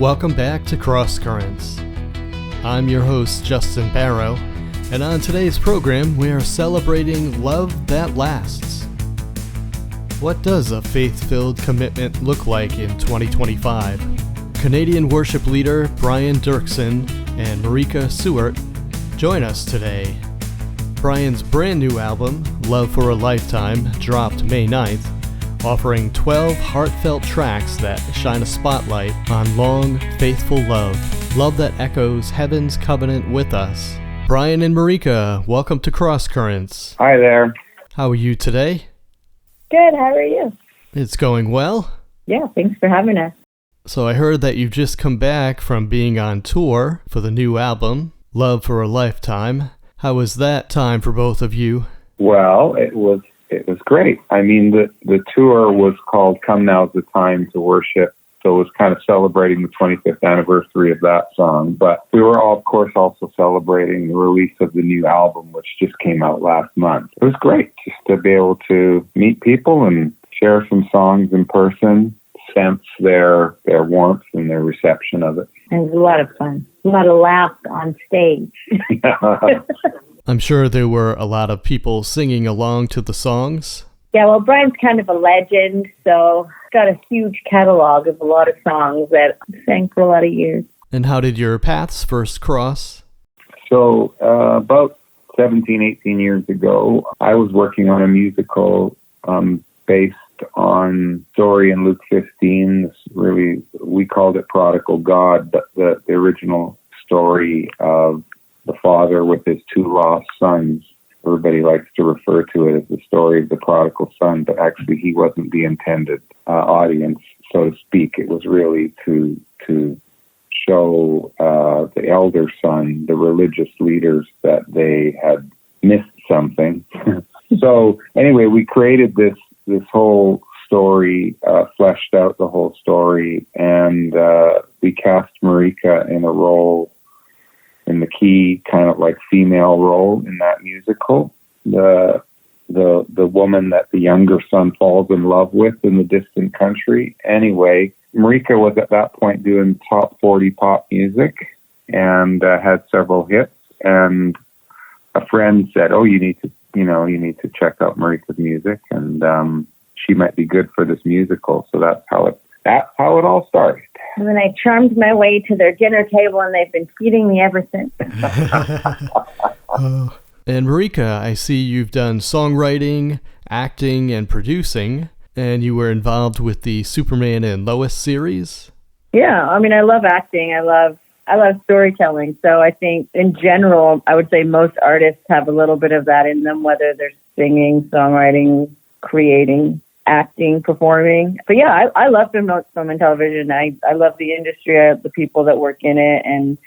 Welcome back to Cross Currents. I'm your host, Justin Barrow, and on today's program, we are celebrating Love That Lasts. What does a faith-filled commitment look like in 2025? Canadian worship leader Brian Doerksen and Marika Siewert join us today. Brian's brand new album, Love for a Lifetime, dropped May 9th, offering 12 heartfelt tracks that shine a spotlight on long, faithful love that echoes heaven's covenant with us. Brian and Marika, welcome to Cross Currents. Hi there. How are you today? Good, how are you? It's going well. Yeah, thanks for having us. So I heard that you've just come back from being on tour for the new album, Love for a Lifetime. How was that time for both of you? Well, it was great. I mean, the tour was called Come Now's the Time to Worship. So it was kind of celebrating the 25th anniversary of that song. But we were, of course, also celebrating the release of the new album, which just came out last month. It was great just to be able to meet people and share some songs in person, sense their warmth and their reception of it. It was a lot of fun. A lot of laughs on stage. I'm sure there were a lot of people singing along to the songs. Yeah, well, Brian's kind of a legend, so he's got a huge catalog of a lot of songs that I sang for a lot of years. And how did your paths first cross? So about 17, 18 years ago, I was working on a musical based on story in Luke 15. This really, we called it Prodigal God, but the original story of the father with his two lost sons. Everybody likes to refer to it as the story of the prodigal son, but actually he wasn't the intended audience, so to speak. It was really to show the elder son, the religious leaders, that they had missed something. So anyway, we created this whole story, fleshed out the whole story, and we cast Marika in a role, in the key kind of like female role in that musical, the woman that the younger son falls in love with in the distant country. Anyway, Marika was at that point doing top 40 pop music and had several hits. And a friend said, "Oh, you need to check out Marika's music, and she might be good for this musical." So that's how it all started. And then I charmed my way to their dinner table, and they've been feeding me ever since. And Marika, I see you've done songwriting, acting, and producing, and you were involved with the Superman and Lois series. Yeah, I mean, I love acting. I love storytelling. So I think in general, I would say most artists have a little bit of that in them, whether they're singing, songwriting, creating, acting, performing. But yeah, I love film and television. I love the industry, the people that work in it. And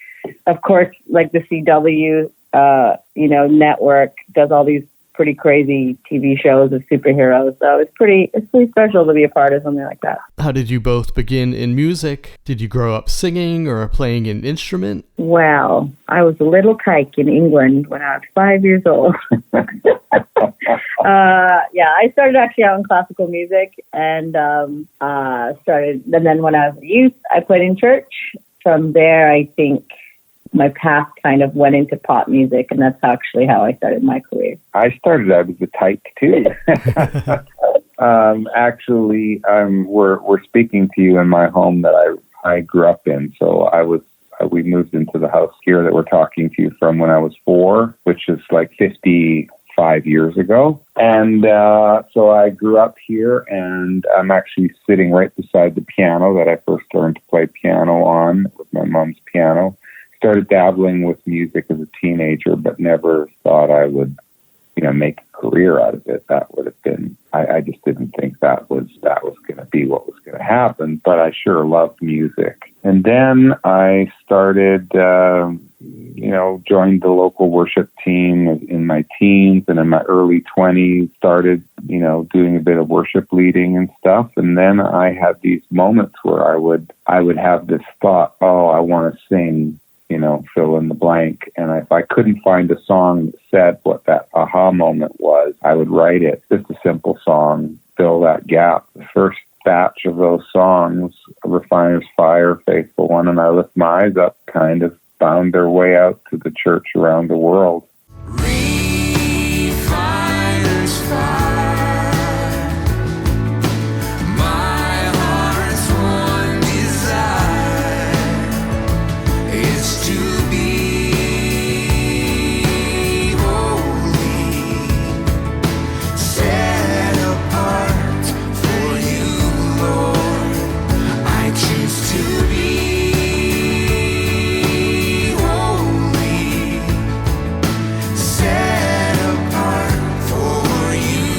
of course, like the CW, network does all these pretty crazy TV shows of superheroes. So it's pretty special to be a part of something like that. How did you both begin in music? Did you grow up singing or playing an instrument? Well, I was a little kike in England when I was 5 years old. I started actually out in classical music and then when I was a youth, I played in church. From there, I think my path kind of went into pop music, and that's actually how I started my career. I started out as a tyke too. We're speaking to you in my home that I grew up in. So we moved into the house here that we're talking to you from when I was 4, which is like 55 years ago. And so I grew up here, and I'm actually sitting right beside the piano that I first learned to play piano on with my mom's piano. Started dabbling with music as a teenager, but never thought I would, make a career out of it. That would have been, I just didn't think that was going to be what was going to happen, but I sure loved music. And then I started, joined the local worship team in my teens, and in my early 20s started, doing a bit of worship leading and stuff. And then I had these moments where I would have this thought, oh, I want to sing, fill in the blank. And if I couldn't find a song that said what that aha moment was, I would write it. Just a simple song, fill that gap. The first batch of those songs, Refiner's Fire, Faithful One, and I Lift My Eyes Up, kind of found their way out to the church around the world. Refiner's fire, my heart's one desire is to be holy, set apart for you, Lord. I choose to be holy, set apart for you,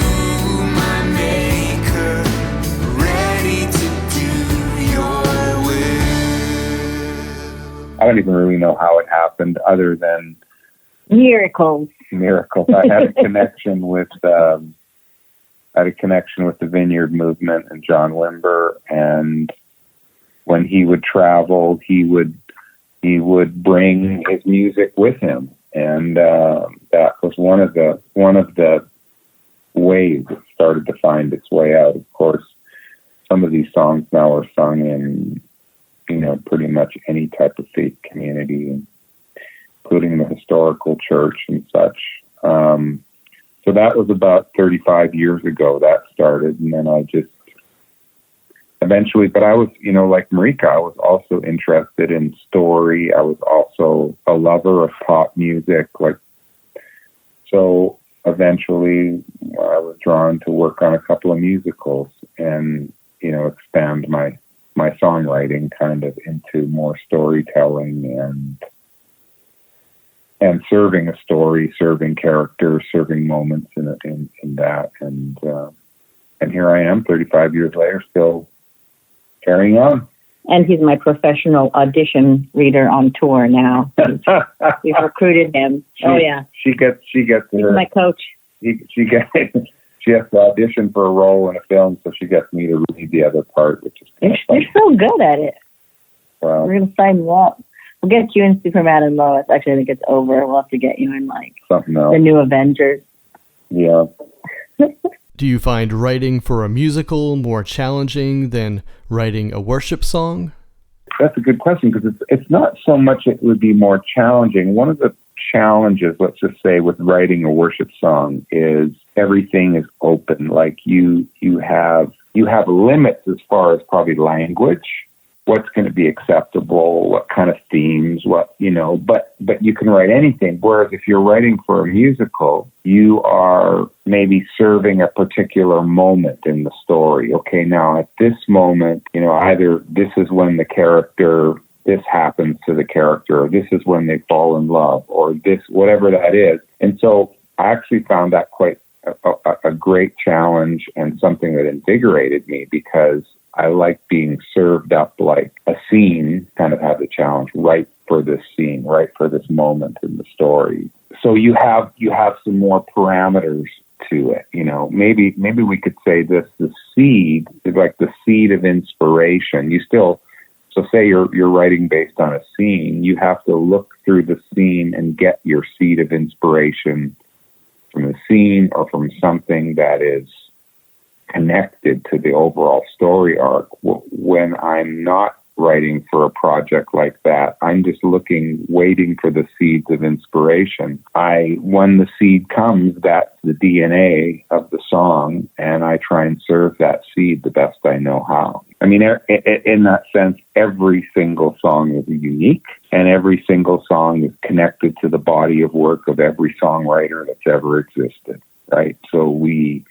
my Maker, ready to do your will. I don't even really know how it happened other than Miracles. miracles. I had a connection with the Vineyard Movement and John Wimber, and when he would travel, he would bring his music with him, and that was one of the ways it started to find its way out. Of course, some of these songs now are sung in pretty much any type of faith community, including the historical church and such. So that was about 35 years ago that started, and then I just eventually, but I was, like Marika, I was also interested in story. I was also a lover of pop music. So eventually I was drawn to work on a couple of musicals and, expand my songwriting kind of into more storytelling and serving a story, serving characters, serving moments in that. And here I am 35 years later, still carrying on. And he's my professional audition reader on tour now. We've recruited him. She gets He's my coach. She has to audition for a role in a film, so she gets me to read the other part, which is kind of fun. You're so good at it. Well, We're going to sign you up. We'll get you in Superman and Lois. Actually, I think it's over. We'll have to get you in, something else. the new Avengers. Yeah. Do you find writing for a musical more challenging than writing a worship song? That's a good question, because it's not so much it would be more challenging. One of the challenges, let's just say, with writing a worship song is everything is open. Like you have limits as far as probably language, what's going to be acceptable, what kind of themes, but you can write anything. Whereas if you're writing for a musical, you are maybe serving a particular moment in the story. Okay, now at this moment, either this is when this happens to the character, or this is when they fall in love, or this, whatever that is. And so I actually found that quite a great challenge and something that invigorated me, because I like being served up like a scene, kind of have the challenge, right for this scene, right for this moment in the story. So you have some more parameters to it. Maybe we could say the seed is like the seed of inspiration. So say you're writing based on a scene, you have to look through the scene and get your seed of inspiration from the scene or from something that is connected to the overall story arc. When I'm not writing for a project like that, I'm just waiting for the seeds of inspiration. When the seed comes, that's the DNA of the song, and I try and serve that seed the best I know how. I mean, in that sense, every single song is unique, and every single song is connected to the body of work of every songwriter that's ever existed, right? So we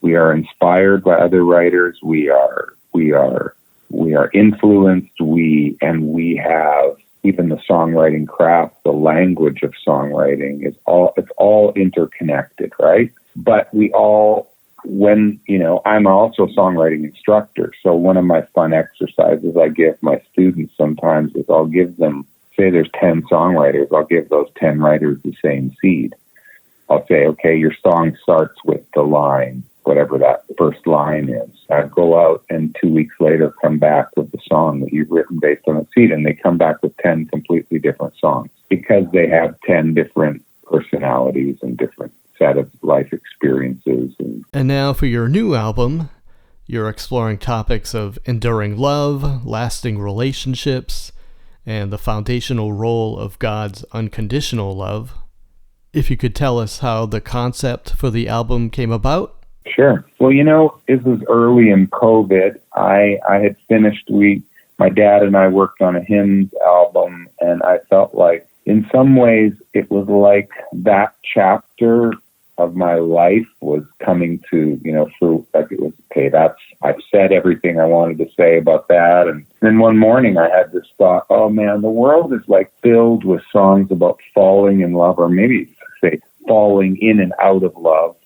are inspired by other writers. We are influenced. We have even the songwriting craft, the language of songwriting it's all interconnected, right? But I'm also a songwriting instructor. So one of my fun exercises I give my students sometimes is I'll give them, say there's 10 songwriters, I'll give those 10 writers the same seed. I'll say, okay, your song starts with the line, whatever that first line is. I'd go out and 2 weeks later come back with the song that you've written based on a seed, and they come back with 10 completely different songs because they have 10 different personalities and different set of life experiences. And now for your new album, You're exploring topics of enduring love, lasting relationships, and the foundational role of God's unconditional love. If you could tell us how the concept for the album came about? Sure. Well, it was early in COVID. I had finished, my dad and I worked on a hymns album, and I felt like in some ways it was like that chapter of my life was coming to, through, like it was, okay, I've said everything I wanted to say about that. And then one morning I had this thought, oh man, the world is like filled with songs about falling in love, or maybe say falling in and out of love,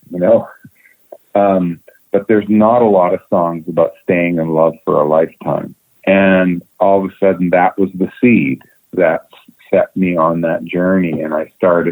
but there's not a lot of songs about staying in love for a lifetime. And all of a sudden that was the seed that set me on that journey. And I thought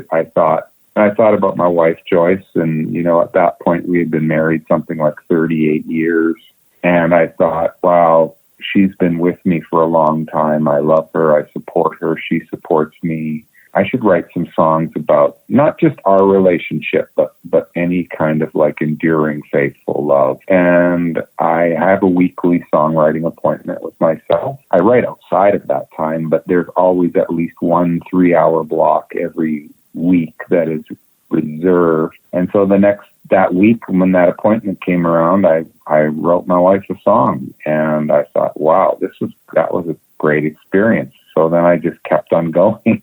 about my wife, Joyce, and, at that point we had been married something like 38 years. And I thought, wow, she's been with me for a long time. I love her. I support her. She supports me. I should write some songs about not just our relationship, but any kind of like enduring, faithful love. And I have a weekly songwriting appointment with myself. I write outside of that time, but there's always at least 1 3-hour block every week that is reserved. And so that week when that appointment came around, I wrote my wife a song, and I thought, wow, that was a great experience. So then I just kept on going.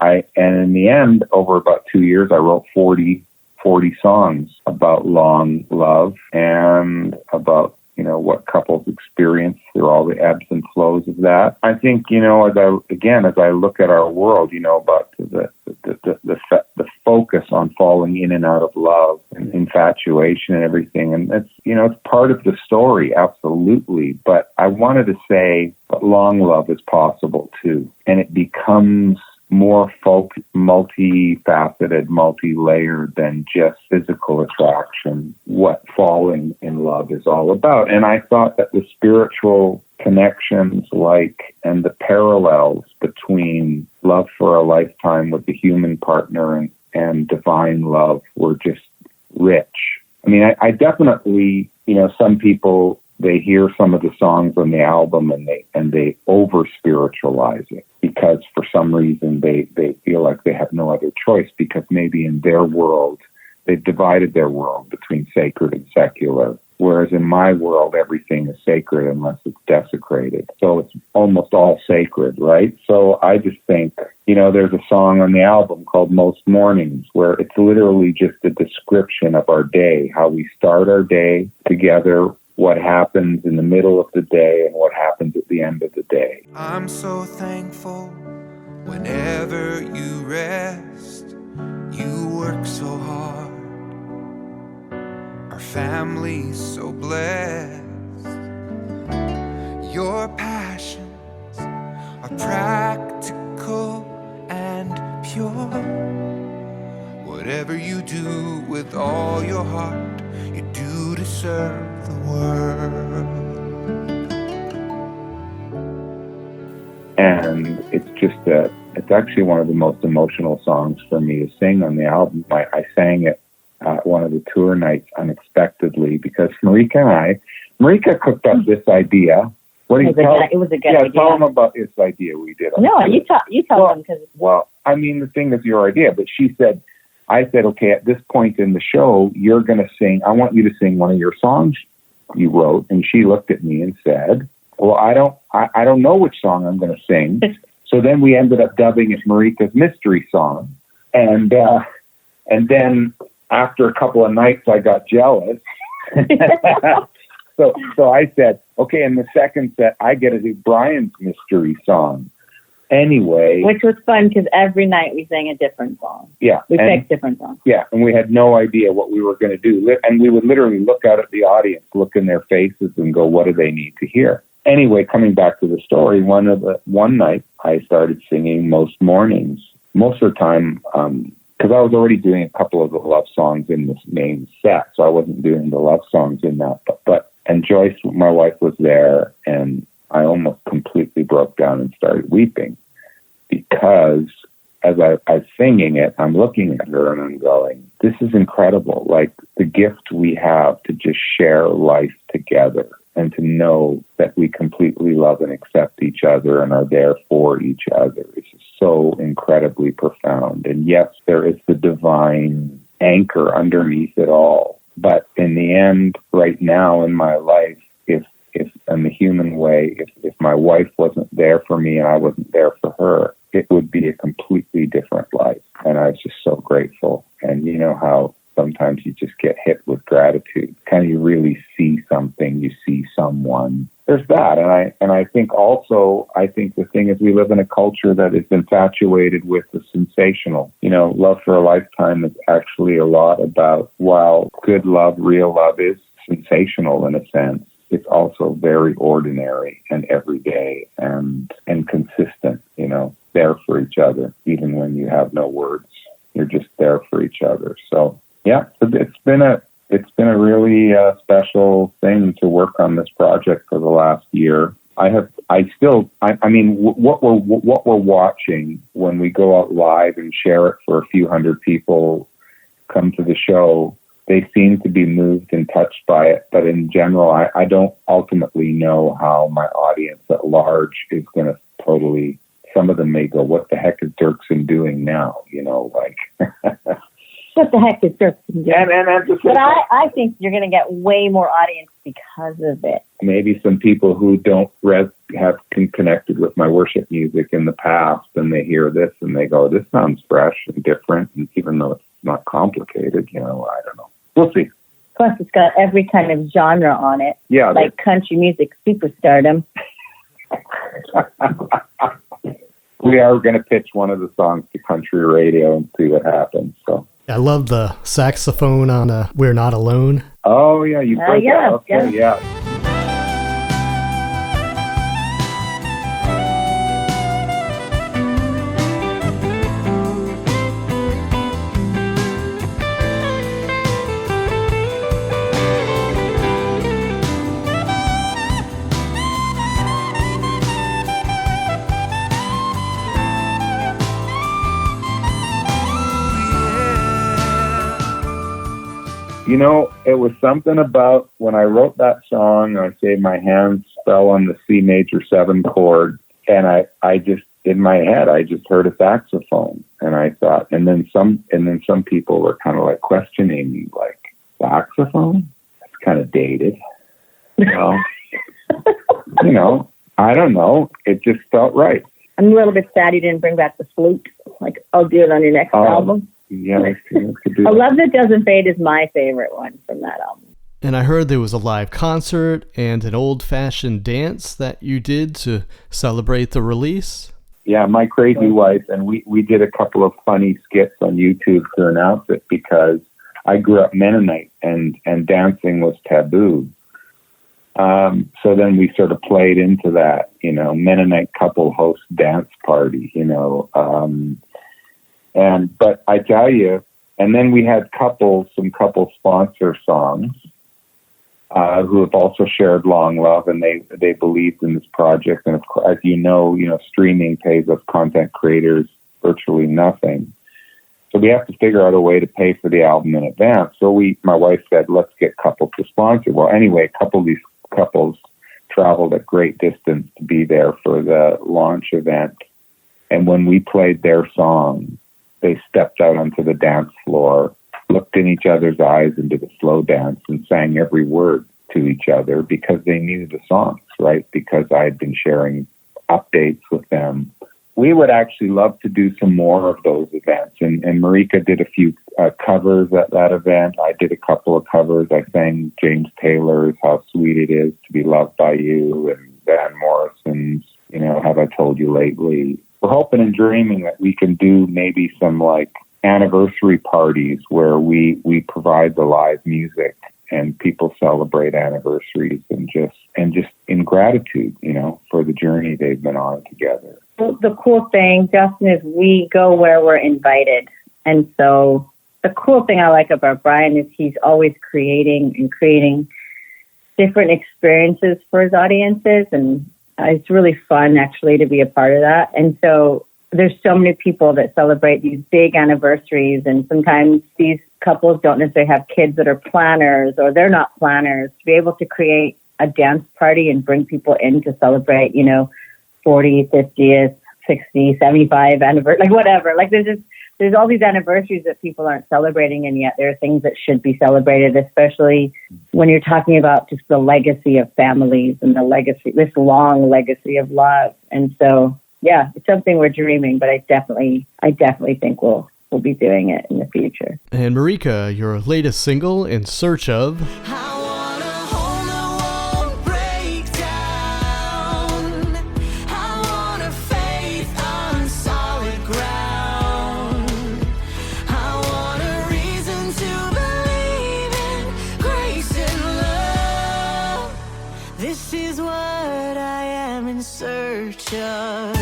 And in the end, over about 2 years, I wrote 40 songs about long love and about, what couples experience through all the ebbs and flows of that. I think, as I look at our world, about the focus on falling in and out of love and infatuation and everything. And it's part of the story, absolutely. But I wanted to say that long love is possible too. And it becomes more multifaceted, multi-layered than just physical attraction, what falling in love is all about. And I thought that the spiritual connections and the parallels between love for a lifetime with the human partner and divine love were just rich. I mean, I definitely, some people, they hear some of the songs on the album and they over spiritualize it because for some reason they feel like they have no other choice, because maybe in their world they've divided their world between sacred and secular, whereas in my world everything is sacred unless it's desecrated. So it's almost all sacred, right? So I just think, there's a song on the album called Most Mornings where it's literally just a description of our day, how we start our day together, what happens in the middle of the day, and what happens at the end of the day. I'm so thankful whenever you rest. You work so hard. Our family's so blessed. Your passions are practical and pure. Whatever you do with all your heart, you do to serve the world. And it's actually one of the most emotional songs for me to sing on the album. I sang it one of the tour nights unexpectedly because Marika cooked up this idea. What do you tell? It was a good idea. Tell them about this idea we did. No, you tell them because. Well, I mean, the thing is your idea, but I said, okay, at this point in the show, you're going to sing. I want you to sing one of your songs you wrote. And she looked at me and said, well, I don't know which song I'm going to sing. So then we ended up dubbing it Marika's Mystery Song. And then after a couple of nights, I got jealous. So I said, okay, in the second set, I get to do Brian's Mystery Song. Anyway. Which was fun because every night we sang a different song. Yeah. We picked different songs. Yeah, and we had no idea what we were going to do. And we would literally look out at the audience, look in their faces and go, what do they need to hear? Anyway, coming back to the story, one night I started singing Most Mornings. Most of the time, because I was already doing a couple of the love songs in this main set, so I wasn't doing the love songs in that. And Joyce, my wife, was there, and I almost completely broke down and started weeping because as I was singing it, I'm looking at her and I'm going, this is incredible. Like the gift we have to just share life together and to know that we completely love and accept each other and are there for each other is so incredibly profound. And yes, there is the divine anchor underneath it all. But in the end, right now in my life, if in the human way, if my wife wasn't there for me and I wasn't there for her, it would be a completely different life. And I was just so grateful. And you know how sometimes you just get hit with gratitude. Kind of you really see something, you see someone. There's that. And I think also, the thing is we live in a culture that is infatuated with the sensational. You know, Love for a Lifetime is actually a lot about, while good love, real love is sensational in a sense, it's also very ordinary and everyday and consistent, you know, there for each other, even when you have no words. You're just there for each other. So, yeah, it's been a really special thing to work on this project for the last year. What we're watching when we go out live and share it for a few hundred people come to the show, they seem to be moved and touched by it. But in general, I don't ultimately know how my audience at large is going to totally, some of them may go, what the heck is Doerksen doing now? You know, like... What the heck is Doerksen doing? And but I think you're going to get way more audience because of it. Maybe some people who don't have connected with my worship music in the past, and they hear this and they go, this sounds fresh and different, and even though it's not complicated, you know, I don't know. We'll see. Plus, it's got every kind of genre on it. Yeah. Like country music superstardom. We are going to pitch one of the songs to country radio and see what happens. So I love the saxophone on We're Not Alone. Oh, yeah, you heard that. Okay, yeah. You know, it was something about when I wrote that song, I say my hands fell on the C major 7 chord, and I just, in my head, I just heard a saxophone, and I thought, and then some people were kind of like questioning me, like, saxophone? That's kind of dated. Well, you know, I don't know. It just felt right. I'm a little bit sad you didn't bring back the flute. Like, I'll do it on your next album. Yeah, A Love That Doesn't Fade is my favorite one from that album. And I heard there was a live concert and an old-fashioned dance that you did to celebrate the release. Yeah, my crazy wife, and we did a couple of funny skits on YouTube to announce it because I grew up Mennonite and dancing was taboo. So then we sort of played into that, you know, Mennonite couple host dance party, you know, but I tell you, and then we had some couple sponsor songs who have also shared Long Love, and they believed in this project. And of course, as you know, streaming pays us content creators virtually nothing. So we have to figure out a way to pay for the album in advance. So my wife said, let's get couples to sponsor. Well, anyway, a couple of these couples traveled a great distance to be there for the launch event. And when we played their song, they stepped out onto the dance floor, looked in each other's eyes into the slow dance, and sang every word to each other because they knew the songs, right? Because I had been sharing updates with them. We would actually love to do some more of those events. And Marika did a few covers at that event. I did a couple of covers. I sang James Taylor's How Sweet It Is to Be Loved by You and Van Morrison's, Have I Told You Lately. We're hoping and dreaming that we can do maybe some like anniversary parties where we provide the live music and people celebrate anniversaries and just in gratitude, for the journey they've been on together. The cool thing, Justin, is we go where we're invited. And so the cool thing I like about Brian is he's always creating different experiences for his audiences. And it's really fun, actually, to be a part of that. And so there's so many people that celebrate these big anniversaries. And sometimes these couples don't necessarily have kids that are planners or they're not planners, to be able to create a dance party and bring people in to celebrate, 40, 50th, 60, 75 anniversary, like whatever. Like there's all these anniversaries that people aren't celebrating, and yet there are things that should be celebrated, especially when you're talking about just the legacy of families and this long legacy of love. And so, yeah, it's something we're dreaming, but I definitely think we'll be doing it in the future. And Marika, your latest single, In Search Of. This is what I am in search of.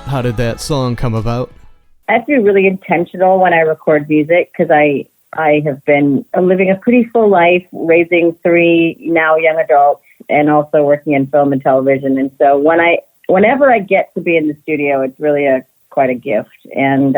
How did that song come about? I have to be really intentional when I record music, because I have been living a pretty full life, raising 3 now young adults, and also working in film and television. And so whenever I get to be in the studio, it's really quite a gift. And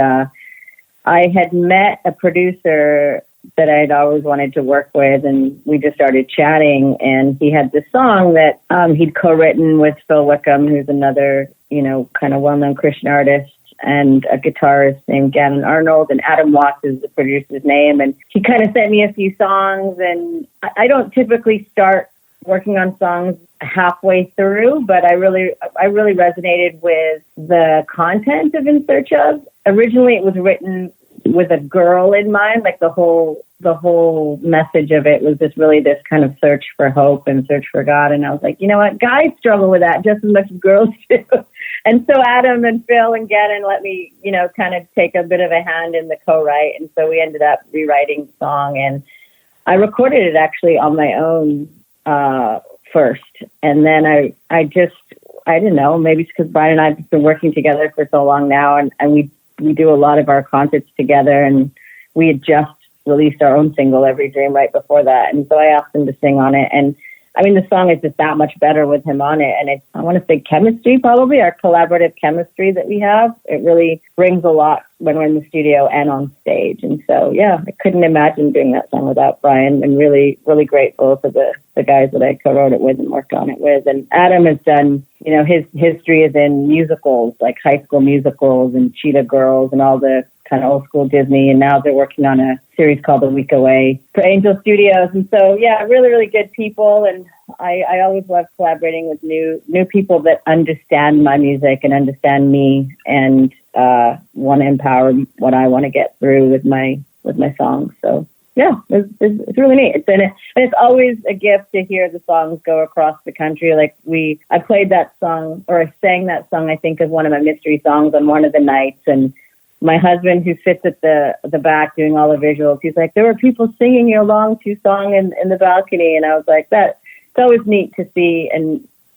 I had met a producer that I'd always wanted to work with, and we just started chatting, and he had this song that he'd co-written with Phil Wickham, who's another, kind of well-known Christian artist, and a guitarist named Gannon Arnold, and Adam Watts is the producer's name. And he kind of sent me a few songs, and I don't typically start working on songs halfway through, but I really resonated with the content of In Search Of. Originally, it was written with a girl in mind, like the whole message of it was just really this kind of search for hope and search for God. And I was like, you know what, guys struggle with that just as much as girls do. And so Adam and Phil and Gannon let me, kind of take a bit of a hand in the co-write. And so we ended up rewriting the song, and I recorded it actually on my own first. And then I don't know, maybe it's because Brian and I have been working together for so long now, and we do a lot of our concerts together, and we had just released our own single, Every Dream, right before that. And so I asked him to sing on it. And I mean, the song is just that much better with him on it. And it's, I want to say chemistry, probably our collaborative chemistry that we have. It really brings a lot when we're in the studio and on stage. And so, yeah, I couldn't imagine doing that song without Brian, and really, really grateful to the guys that I co-wrote it with and worked on it with. And Adam has done, his history is in musicals, like High School Musicals and Cheetah Girls and all the kind of old school Disney. And now they're working on a series called A Week Away for Angel Studios. And so, yeah, really, really good people. And I always love collaborating with new people that understand my music and understand me and want to empower what I want to get through with my songs. So yeah, it's really neat. It's always a gift to hear the songs go across the country. Like I played that song, or I sang that song, I think, as one of my mystery songs on one of the nights. And my husband, who sits at the back doing all the visuals, he's like, there were people singing your along to song in the balcony. And I was like, it's always neat to see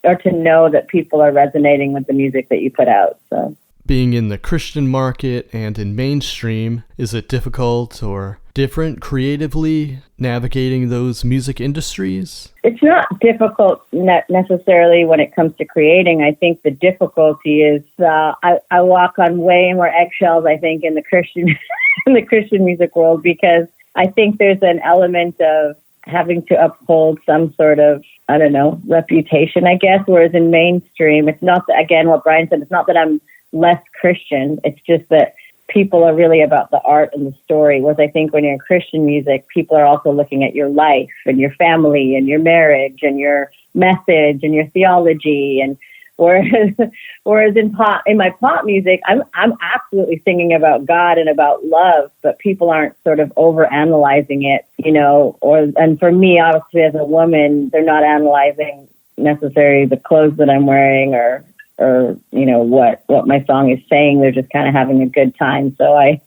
or to know that people are resonating with the music that you put out. So being in the Christian market and in mainstream, is it difficult or different creatively navigating those music industries? It's not difficult necessarily when it comes to creating. I think the difficulty is I walk on way more eggshells, I think, in the Christian music world, because I think there's an element of having to uphold some sort of, I don't know, reputation, I guess, whereas in mainstream, it's not, again, what Brian said, it's not that I'm less Christian, it's just that people are really about the art and the story. Whereas I think when you're in Christian music, people are also looking at your life and your family and your marriage and your message and your theology. And whereas in my pop music, I'm absolutely singing about God and about love, but people aren't sort of over analyzing it, and for me, obviously, as a woman, they're not analyzing necessarily the clothes that I'm wearing or what my song is saying. They're just kind of having a good time. So I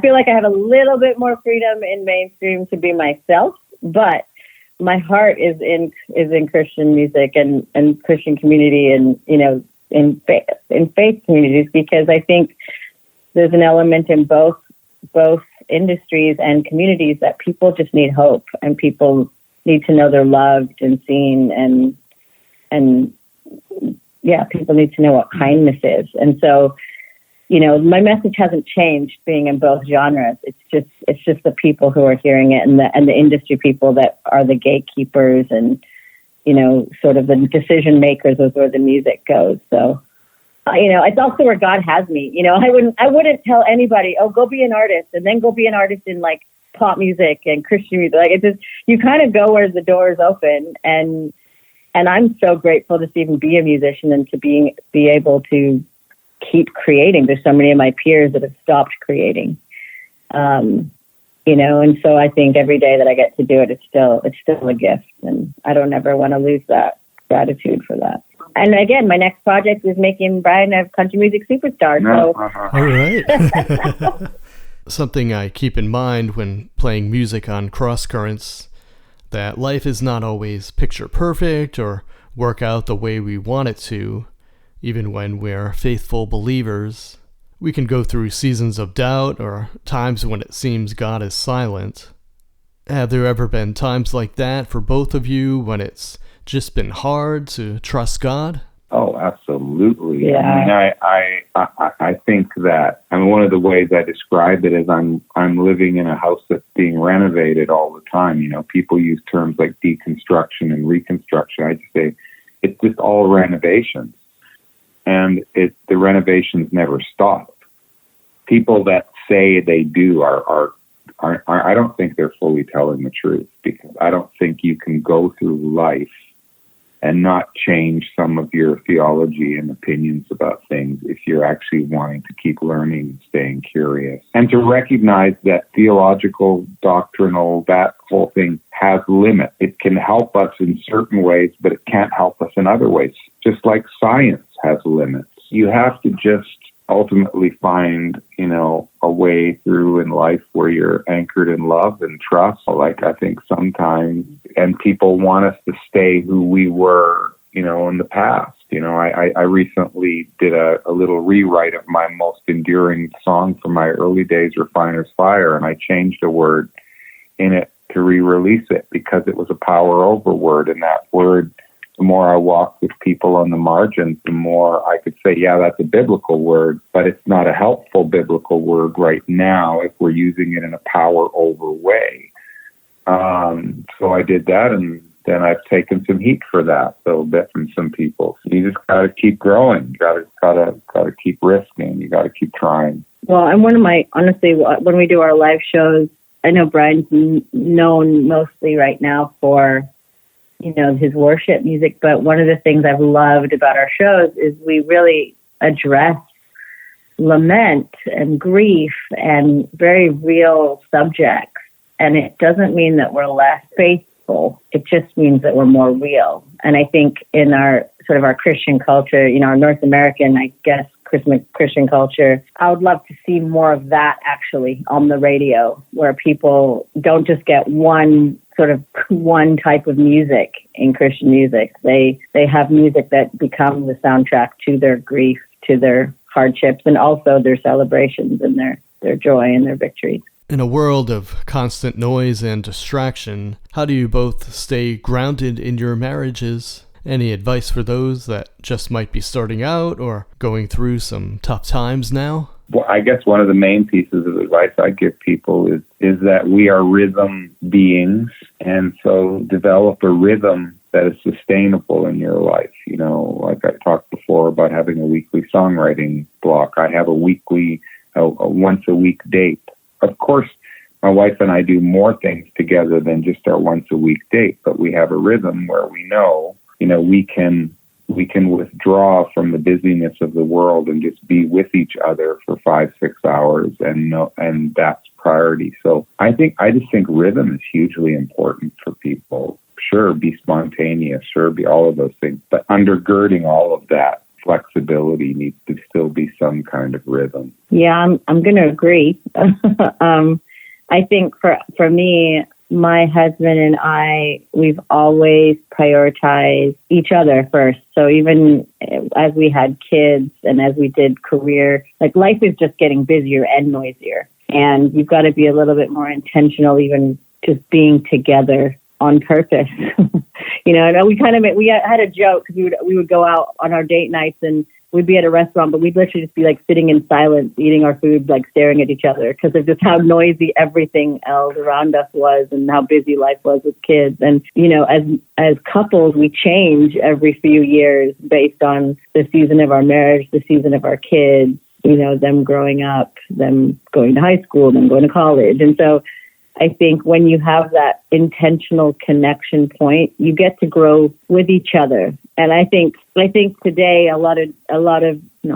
feel like I have a little bit more freedom in mainstream to be myself, but my heart is in Christian music and Christian community and, in faith communities, because I think there's an element in both industries and communities that people just need hope, and people need to know they're loved and seen and people need to know what kindness is. And so, my message hasn't changed being in both genres. It's just the people who are hearing it and the industry people that are the gatekeepers and, sort of the decision makers of where the music goes. So, it's also where God has me. I wouldn't tell anybody, oh, go be an artist and then go be an artist in like pop music and Christian music. Like, it's just, you kind of go where the door is open. And I'm so grateful to even be a musician and to be able to keep creating. There's so many of my peers that have stopped creating. And so I think every day that I get to do it, it's still a gift. And I don't ever want to lose that gratitude for that. And again, my next project is making Brian a country music superstar. So. All right. Something I keep in mind when playing music on Cross Currents, that life is not always picture perfect or work out the way we want it to. Even when we're faithful believers, we can go through seasons of doubt or times when it seems God is silent. Have there ever been times like that for both of you when it's just been hard to trust God? Oh, absolutely. Yeah. I think that, one of the ways I describe it is I'm living in a house that's being renovated all the time. People use terms like deconstruction and reconstruction. I just say it's just all renovations. And the renovations never stop. People that say they do are I don't think they're fully telling the truth, because I don't think you can go through life and not change some of your theology and opinions about things if you're actually wanting to keep learning and staying curious. And to recognize that theological, doctrinal, that whole thing has limits. It can help us in certain ways, but it can't help us in other ways, just like science has limits. You have to just ultimately find, a way through in life where you're anchored in love and trust. Like, I think sometimes, and people want us to stay who we were, in the past. I recently did a little rewrite of my most enduring song from my early days, Refiner's Fire, and I changed a word in it to re-release it because it was a power over word, and that word, the more I walked with people on the margins, the more I could say, yeah, that's a biblical word, but it's not a helpful biblical word right now if we're using it in a power over way. So I did that, and then I've taken some heat for that, a little bit from some people. You just got to keep growing. You got to keep risking. You got to keep trying. Well, and honestly, when we do our live shows, I know Brian's known mostly right now for his worship music. But one of the things I've loved about our shows is we really address lament and grief and very real subjects. And it doesn't mean that we're less faithful. It just means that we're more real. And I think in our sort of our Christian culture, our North American, I guess, Christian culture, I would love to see more of that actually on the radio, where people don't just get one type of music in Christian music. They have music that becomes the soundtrack to their grief, to their hardships, and also their celebrations and their joy and their victories. In a world of constant noise and distraction, how do you both stay grounded in your marriages? Any advice for those that just might be starting out or going through some tough times now? Well, I guess one of the main pieces of advice I give people is that we are rhythm beings, and so develop a rhythm that is sustainable in your life. Like I talked before about having a weekly songwriting block. I have a once a week date. Of course, my wife and I do more things together than just our once a week date, but we have a rhythm where we know, we can withdraw from the busyness of the world and just be with each other for 5-6 hours, and that's priority. So I just think rhythm is hugely important for people. Sure, be spontaneous, sure, be all of those things, but undergirding all of that flexibility needs to still be some kind of rhythm. Yeah, I'm going to agree. I think for me, my husband and I, we've always prioritized each other first. So even as we had kids and as we did career, like life is just getting busier and noisier. And you've got to be a little bit more intentional, even just being together on purpose. And we had a joke because we would go out on our date nights and we'd be at a restaurant, but we'd literally just be like sitting in silence, eating our food, like staring at each other because of just how noisy everything else around us was and how busy life was with kids. And, as couples, we change every few years based on the season of our marriage, the season of our kids, them growing up, them going to high school, them going to college. And so I think when you have that intentional connection point, you get to grow with each other. And I think today a lot of not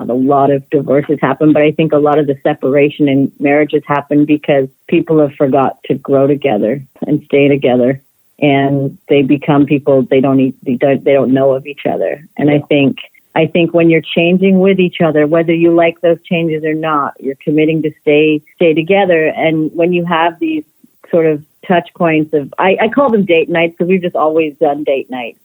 a lot of divorce has happened, but I think a lot of the separation in marriages happen because people have forgot to grow together and stay together, and they become people they don't know of each other. And I think when you're changing with each other, whether you like those changes or not, you're committing to stay together. And when you have these sort of touch points of, I call them date nights because we've just always done date nights.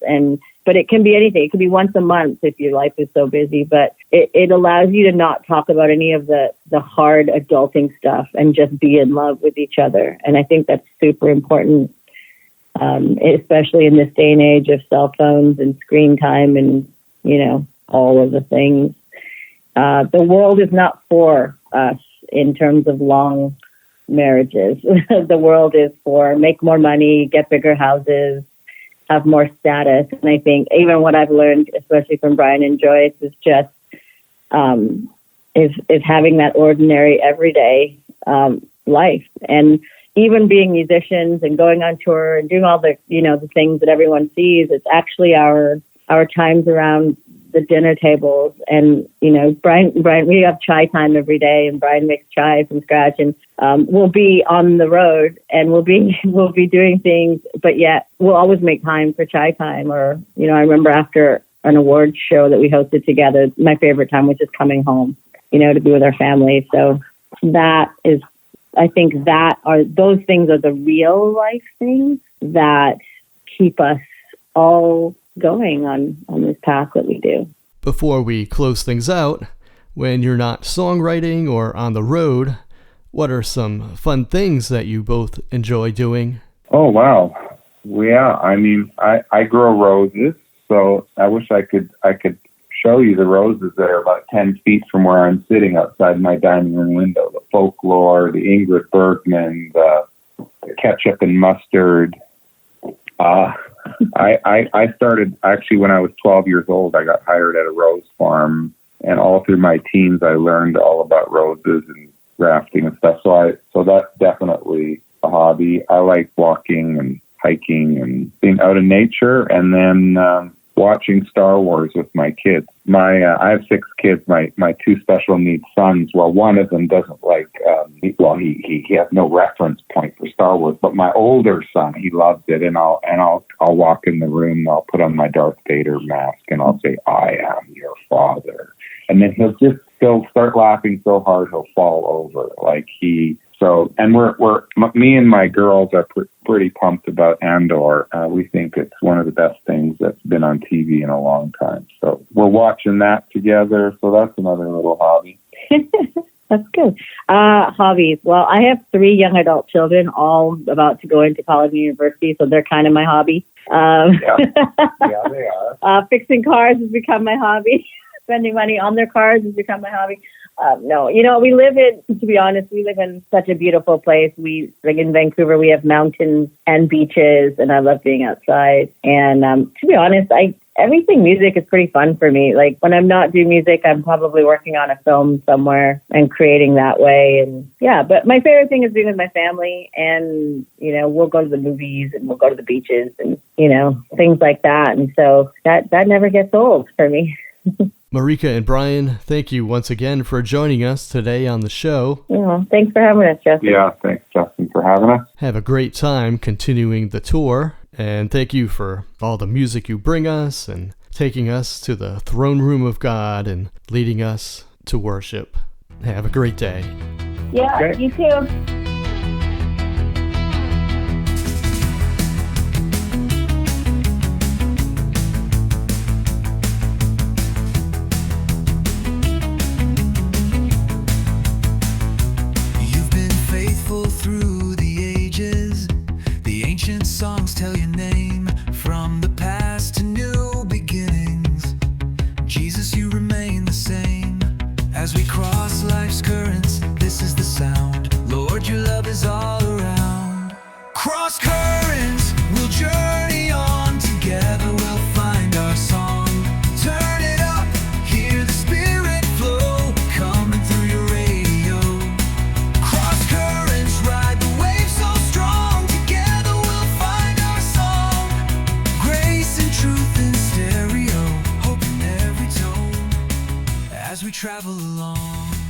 But it can be anything. It could be once a month if your life is so busy. But it allows you to not talk about any of the hard adulting stuff and just be in love with each other. And I think that's super important, especially in this day and age of cell phones and screen time and, all of the things. The world is not for us in terms of long marriages. The world is for make more money, get bigger houses, have more status. And I think even what I've learned, especially from Brian and Joyce, is just is having that ordinary, everyday life. And even being musicians and going on tour and doing all the the things that everyone sees, it's actually our times around the dinner tables. And Brian, we have chai time every day, and Brian makes chai from scratch, and we'll be on the road and we'll be doing things, but yet we'll always make time for chai time. Or I remember after an awards show that we hosted together, my favorite time was just coming home, to be with our family. So that is, I think those things are the real life things that keep us all going on this path that we do. Before we close things out, when you're not songwriting or on the road, what are some fun things that you both enjoy doing? Oh, wow. Yeah, I mean, I grow roses, so I wish I could show you the roses that are about 10 feet from where I'm sitting outside my dining room window. The Folklore, the Ingrid Bergman, the ketchup and mustard. I started actually when I was 12 years old. I got hired at a rose farm, and all through my teens, I learned all about roses and grafting and stuff. So that's definitely a hobby. I like walking and hiking and being out in nature, and then watching Star Wars with my kids. I have 6 kids. My 2 special needs sons. Well, one of them doesn't like. He has no reference point for Star Wars. But my older son, he loves it, and I'll walk in the room. And I'll put on my Darth Vader mask, and I'll say, "I am your father," and then he'll start laughing so hard he'll fall over. And me and my girls are pretty pumped about Andor. We think it's one of the best things that's been on TV in a long time. So we're watching that together. So that's another little hobby. That's good. Hobbies. Well, I have 3 young adult children, all about to go into college and university, so they're kind of my hobby. Yeah, they are. Fixing cars has become my hobby. Spending money on their cars has become my hobby. No, we live in such a beautiful place. Like in Vancouver, we have mountains and beaches, and I love being outside. And to be honest, everything music is pretty fun for me. Like when I'm not doing music, I'm probably working on a film somewhere and creating that way. And yeah, but my favorite thing is being with my family, and we'll go to the movies and we'll go to the beaches and things like that. And so that never gets old for me. Marika and Brian, thank you once again for joining us today on the show. Yeah, thanks for having us, Justin. Yeah, thanks, Justin, for having us. Have a great time continuing the tour, and thank you for all the music you bring us and taking us to the throne room of God and leading us to worship. Have a great day. Yeah, okay. You too. Through the ages, the ancient songs tell your name from the past. as we travel along.